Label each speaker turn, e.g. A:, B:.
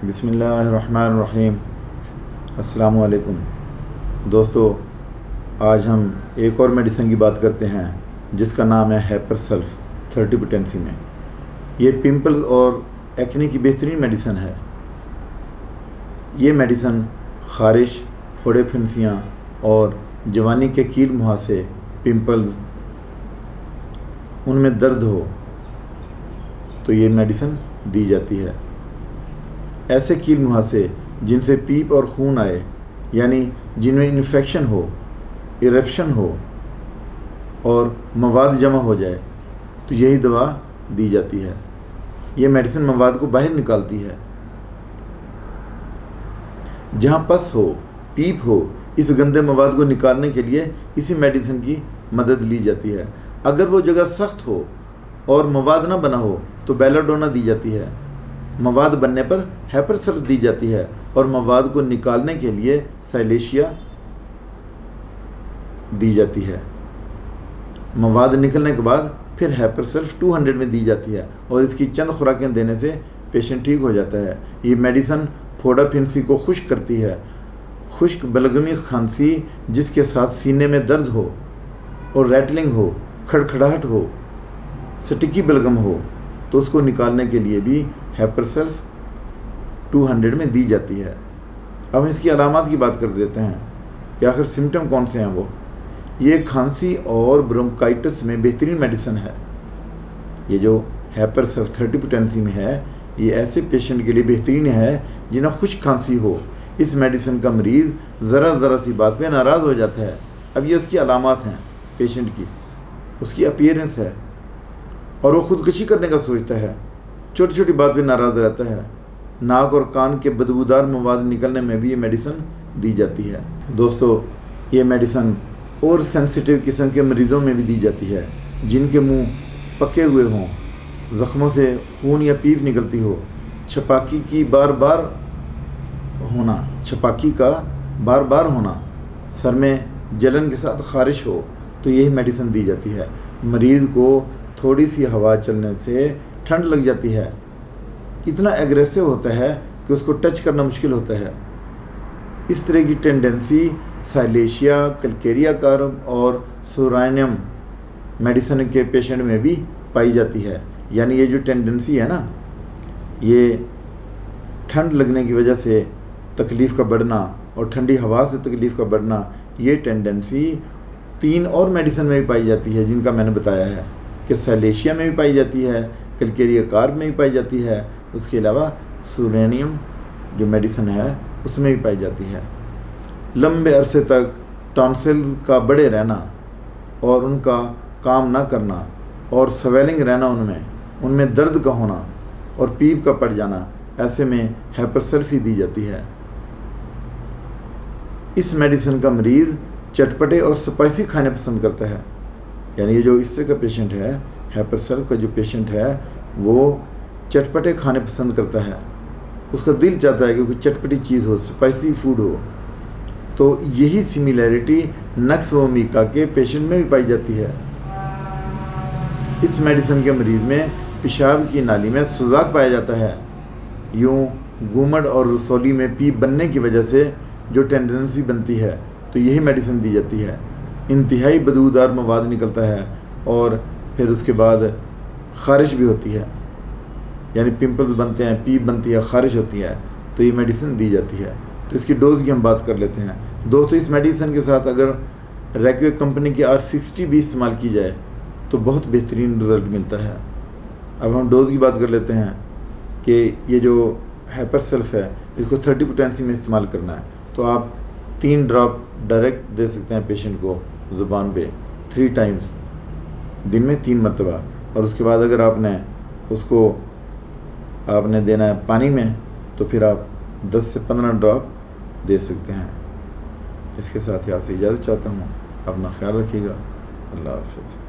A: بسم اللہ الرحمن الرحیم۔ السلام علیکم دوستو، آج ہم ایک اور میڈیسن کی بات کرتے ہیں جس کا نام ہے ہیپر سلف 30 پوٹینسی میں۔ یہ پمپلز اور ایکنی کی بہترین میڈیسن ہے۔ یہ میڈیسن خارش، پھوڑے پھنسیاں اور جوانی کے کیل مہاسے، پمپلز، ان میں درد ہو تو یہ میڈیسن دی جاتی ہے۔ ایسے کیل مہاسے جن سے پیپ اور خون آئے، یعنی جن میں انفیکشن ہو، ایرپشن ہو اور مواد جمع ہو جائے، تو یہی دوا دی جاتی ہے۔ یہ میڈیسن مواد کو باہر نکالتی ہے۔ جہاں پس ہو، پیپ ہو، اس گندے مواد کو نکالنے کے لیے اسی میڈیسن کی مدد لی جاتی ہے۔ اگر وہ جگہ سخت ہو اور مواد نہ بنا ہو تو بیلاڈونا دی جاتی ہے۔ مواد بننے پر ہیپر سلف دی جاتی ہے اور مواد کو نکالنے کے لیے سائلیشیا دی جاتی ہے۔ مواد نکلنے کے بعد پھر ہیپر سلف 200 میں دی جاتی ہے اور اس کی چند خوراکیں دینے سے پیشنٹ ٹھیک ہو جاتا ہے۔ یہ میڈیسن پھوڑا پھنسی کو خشک کرتی ہے۔ خشک بلغمی کھانسی جس کے ساتھ سینے میں درد ہو اور ریٹلنگ ہو، کھڑکھڑاہٹ ہو، سٹکی بلغم ہو تو اس کو نکالنے کے لیے بھی ہیپر سلف 200 میں دی جاتی ہے۔ اب ہم اس کی علامات کی بات کر دیتے ہیں کہ آخر سمٹم کون سے ہیں۔ وہ یہ کھانسی اور برونکائٹس میں بہترین میڈیسن ہے۔ یہ جو ہیپر سلف 30 پوٹینسی میں ہے، یہ ایسے پیشنٹ کے لیے بہترین ہے جنہیں خشک کھانسی ہو۔ اس میڈیسن کا مریض ذرا سی بات پہ ناراض ہو جاتا ہے۔ اب یہ اس کی علامات ہیں پیشنٹ کی، اس کی اپیئرنس ہے، اور وہ خودکشی کرنے کا سوچتا ہے، چھوٹی چھوٹی بات پہ ناراض رہتا ہے۔ ناک اور کان کے بدبودار مواد نکلنے میں بھی یہ میڈیسن دی جاتی ہے۔ دوستو، یہ میڈیسن اور سینسیٹیو قسم کے مریضوں میں بھی دی جاتی ہے جن کے منہ پکے ہوئے ہوں، زخموں سے خون یا پیپ نکلتی ہو، چھپاکی کا بار بار ہونا، سر میں جلن کے ساتھ خارش ہو تو یہی میڈیسن دی جاتی ہے۔ مریض کو تھوڑی سی ہوا چلنے سے ٹھنڈ لگ جاتی ہے، اتنا ایگریسو ہوتا ہے کہ اس کو ٹچ کرنا مشکل ہوتا ہے۔ اس طرح کی ٹینڈنسی سائلیشیا، کلکیریا کارب اور سورائنیم میڈیسن کے پیشنٹ میں بھی پائی جاتی ہے۔ یعنی یہ جو ٹینڈنسی ہے نا، یہ ٹھنڈ لگنے کی وجہ سے تکلیف کا بڑھنا اور ٹھنڈی ہوا سے تکلیف کا بڑھنا، یہ ٹینڈنسی 3 اور میڈیسن میں بھی پائی جاتی ہے جن کا میں نے بتایا ہے کہ سائلیشیا میں بھی پائی جاتی ہے، کلکیریا کارب میں بھی پائی جاتی ہے، اس کے علاوہ سورینیم جو میڈیسن ہے اس میں بھی پائی جاتی ہے۔ لمبے عرصے تک ٹانسلز کا بڑے رہنا اور ان کا کام نہ کرنا اور سویلنگ رہنا، ان میں درد کا ہونا اور پیپ کا پڑ جانا، ایسے میں ہیپر سلف ہی دی جاتی ہے۔ اس میڈیسن کا مریض چٹپٹے اور سپائسی کھانے پسند کرتا ہے۔ یعنی یہ جو اس طرح کا پیشنٹ ہے، ہیپر سلف کا جو پیشنٹ ہے، وہ چٹپٹے کھانے پسند کرتا ہے۔ اس کا دل چاہتا ہے کہ کوئی چٹپٹی چیز ہو، سپائسی فوڈ ہو۔ تو یہی سملیرٹی نکس و میکا کے پیشنٹ میں بھی پائی جاتی ہے۔ اس میڈیسن کے مریض میں پیشاب کی نالی میں سوزاک پایا جاتا ہے۔ یوں گومڑ اور رسولی میں پیپ بننے کی وجہ سے جو ٹینڈنسی بنتی ہے تو یہی میڈیسن دی جاتی ہے۔ انتہائی بدبودار مواد نکلتا ہے اور پھر اس کے بعد خارش بھی ہوتی ہے، یعنی پمپلز بنتے ہیں، پیپ بنتی ہے، خارش ہوتی ہے، تو یہ میڈیسن دی جاتی ہے۔ تو اس کی ڈوز کی ہم بات کر لیتے ہیں۔ دوستو، اس میڈیسن کے ساتھ اگر ریکوے کمپنی کی R60 بھی استعمال کی جائے تو بہت بہترین رزلٹ ملتا ہے۔ اب ہم ڈوز کی بات کر لیتے ہیں کہ یہ جو ہیپر سلف ہے اس کو 30 پوٹینسی میں استعمال کرنا ہے تو آپ 3 ڈراپ ڈائریکٹ دے سکتے ہیں پیشنٹ کو زبان پہ 3 ٹائمز، دن میں 3 مرتبہ، اور اس کے بعد اگر آپ نے اس کو دینا ہے پانی میں تو پھر آپ 10 سے 15 ڈراپ دے سکتے ہیں۔ اس کے ساتھ ہی آپ سے اجازت چاہتا ہوں، اپنا خیال رکھیے گا۔ اللہ حافظ۔